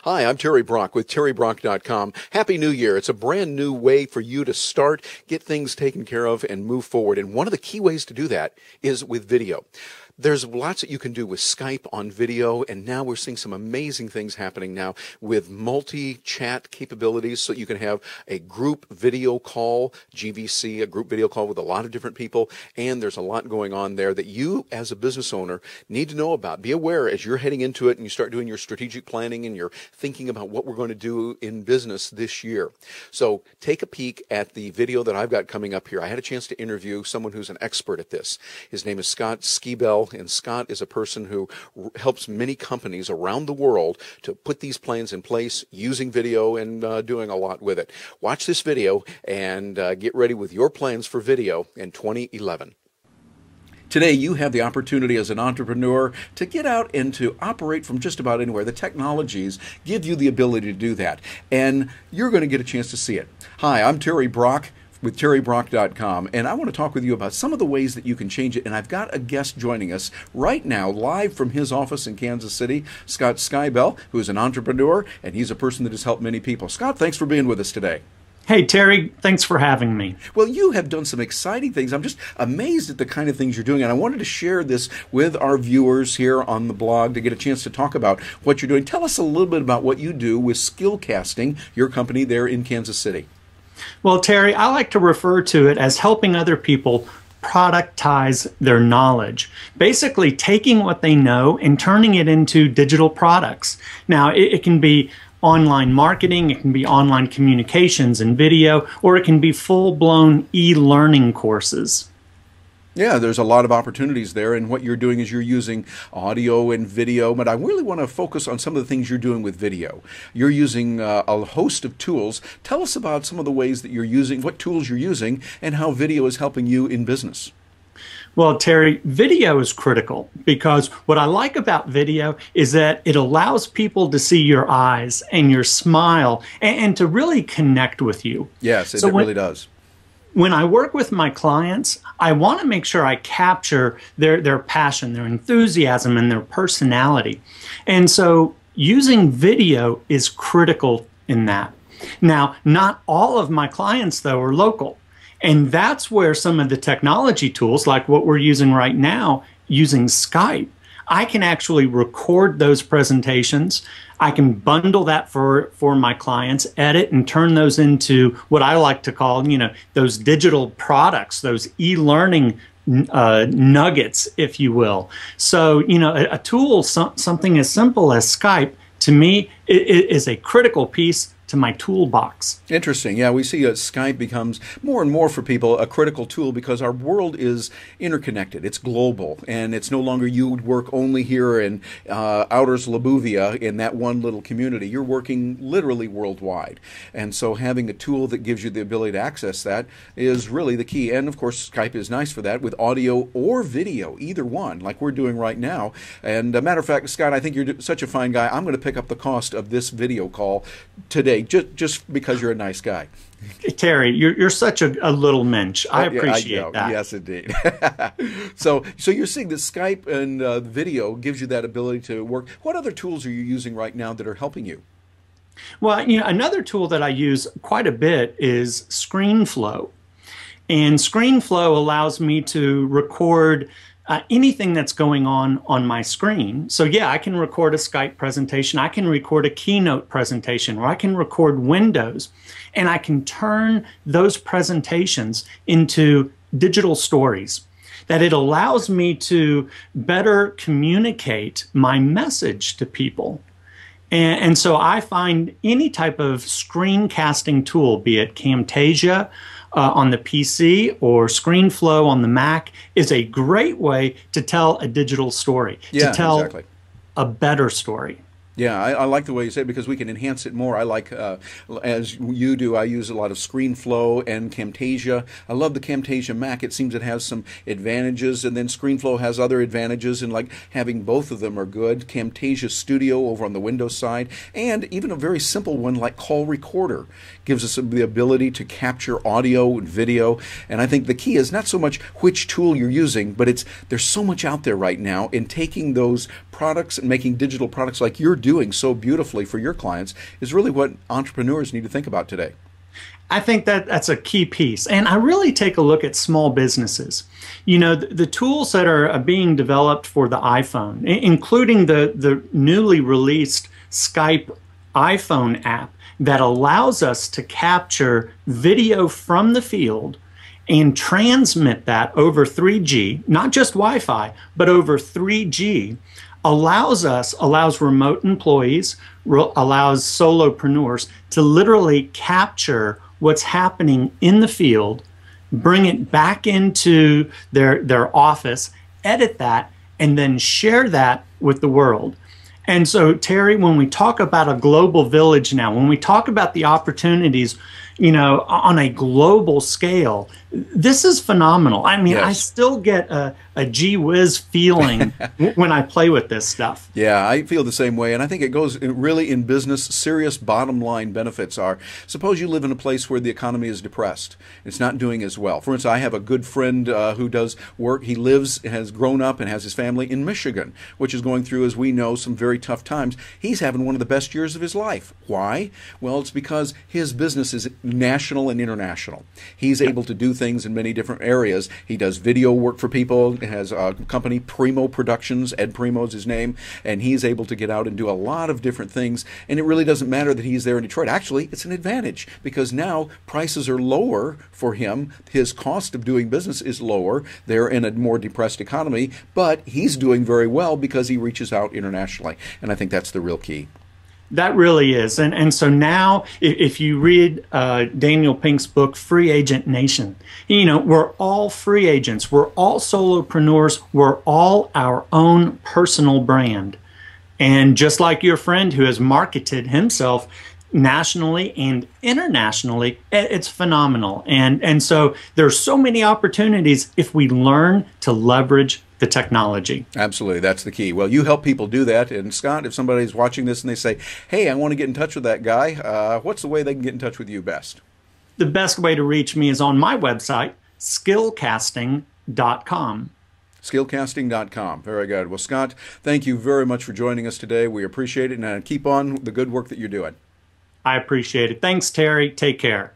Hi, I'm Terry Brock with terrybrock.com. Happy New Year. It's a brand new way for you to start, get things taken care of, and move forward. And one of the key ways to do that is with video. There's lots that you can do with Skype on video, and now we're seeing some amazing things happening now with multi-chat capabilities, so you can have a group video call, GVC, a group video call with a lot of different people, and there's a lot going on there that you, as a business owner, need to know about. Be aware as you're heading into it and you start doing your strategic planning and you're thinking about what we're going to do in business this year. So take a peek at the video that I've got coming up here. I had a chance to interview someone who's an expert at this. His name is Scott Skibell. And Scott is a person who helps many companies around the world to put these plans in place using video and doing a lot with it. Watch this video and get ready with your plans for video in 2011. Today, you have the opportunity as an entrepreneur to get out and to operate from just about anywhere. The technologies give you the ability to do that, and you're going to get a chance to see it. Hi, I'm Terry Brock with terrybrock.com, and I want to talk with you about some of the ways that you can change it. And I've got a guest joining us right now, live from his office in Kansas City, Scott Skibell, who is an entrepreneur, and he's a person that has helped many people. Scott, thanks for being with us today. Hey, Terry, thanks for having me. Well, you have done some exciting things. I'm just amazed at the kind of things you're doing, and I wanted to share this with our viewers here on the blog to get a chance to talk about what you're doing. Tell us a little bit about what you do with Skillcasting, your company there in Kansas City. Well, Terry, I like to refer to it as helping other people productize their knowledge. Basically, taking what they know and turning it into digital products. Now, it can be online marketing, it can be online communications and video, or it can be full-blown e-learning courses. Yeah, there's a lot of opportunities there, and what you're doing is you're using audio and video, but I really want to focus on some of the things you're doing with video. You're using a host of tools. Tell us about some of the ways that you're using, what tools you're using, and how video is helping you in business. Well, Terry, video is critical because what I like about video is that it allows people to see your eyes and your smile and to really connect with you. Yes, it really does. When I work with my clients, I want to make sure I capture their passion, their enthusiasm, and their personality. And so using video is critical in that. Now, not all of my clients, though, are local. And that's where some of the technology tools, like what we're using right now, using Skype, I can actually record those presentations. I can bundle that for my clients, edit and turn those into what I like to call, those digital products, those e-learning nuggets, if you will. So, a tool, something as simple as Skype, to me, is a critical piece to my toolbox. Interesting. Yeah, we see Skype becomes more and more for people a critical tool because our world is interconnected. It's global, and it's no longer you work only here in outer Slobovia in that one little community. You're working literally worldwide. And so having a tool that gives you the ability to access that is really the key. And of course, Skype is nice for that with audio or video, either one, like we're doing right now. And a matter of fact, Scott, I think you're such a fine guy. I'm going to pick up the cost of this video call today. Just because you're a nice guy. Terry, you're such a little mensch. I appreciate that. Yes, indeed. So you're seeing that Skype and video gives you that ability to work. What other tools are you using right now that are helping you? Well, another tool that I use quite a bit is ScreenFlow. And ScreenFlow allows me to record anything that's going on my screen. So yeah, I can record a Skype presentation, I can record a keynote presentation, or I can record windows, and I can turn those presentations into digital stories. That it allows me to better communicate my message to people. And so I find any type of screencasting tool, be it Camtasia, on the PC or ScreenFlow on the Mac, is a great way to tell a digital story, to tell a better story. Yeah, I like the way you say it because we can enhance it more. I like, as you do, I use a lot of ScreenFlow and Camtasia. I love the Camtasia Mac. It seems it has some advantages, and then ScreenFlow has other advantages, and like having both of them are good. Camtasia Studio over on the Windows side, and even a very simple one like Call Recorder gives us the ability to capture audio and video. And I think the key is not so much which tool you're using, but there's so much out there right now in taking those products and making digital products like you're doing so beautifully for your clients is really what entrepreneurs need to think about today. I think that that's a key piece. And I really take a look at small businesses. You know, the tools that are being developed for the iPhone, including the newly released Skype iPhone app that allows us to capture video from the field and transmit that over 3G, not just Wi-Fi, but over 3G, allows remote employees, allows solopreneurs to literally capture what's happening in the field, bring it back into their office, edit that, and then share that with the world. And so, Terry, when we talk about a global village now, when we talk about the opportunities, you know, on a global scale, this is phenomenal. I mean, yes. I still get a gee whiz feeling when I play with this stuff. Yeah, I feel the same way. And I think it goes really in business. Serious bottom line benefits are, suppose you live in a place where the economy is depressed. It's not doing as well. For instance, I have a good friend who does work. He has grown up and has his family in Michigan, which is going through, as we know, some very tough times. He's having one of the best years of his life. Why? Well, it's because his business is national and international. He's able to do things in many different areas. He does video work for people, has a company, Primo Productions, Ed Primo is his name, and he's able to get out and do a lot of different things, and it really doesn't matter that he's there in Detroit. Actually, it's an advantage because now prices are lower for him. His cost of doing business is lower. They're in a more depressed economy, but he's doing very well because he reaches out internationally, and I think that's the real key. That really is. And so now, if you read Daniel Pink's book, Free Agent Nation, you know, we're all free agents. We're all solopreneurs. We're all our own personal brand. And just like your friend who has marketed himself nationally and internationally, it's phenomenal. And so there's so many opportunities if we learn to leverage the technology. Absolutely. That's the key. Well, you help people do that. And Scott, if somebody's watching this and they say, hey, I want to get in touch with that guy, what's the way they can get in touch with you best? The best way to reach me is on my website, skillcasting.com. Skillcasting.com. Very good. Well, Scott, thank you very much for joining us today. We appreciate it, and keep on the good work that you're doing. I appreciate it. Thanks, Terry. Take care.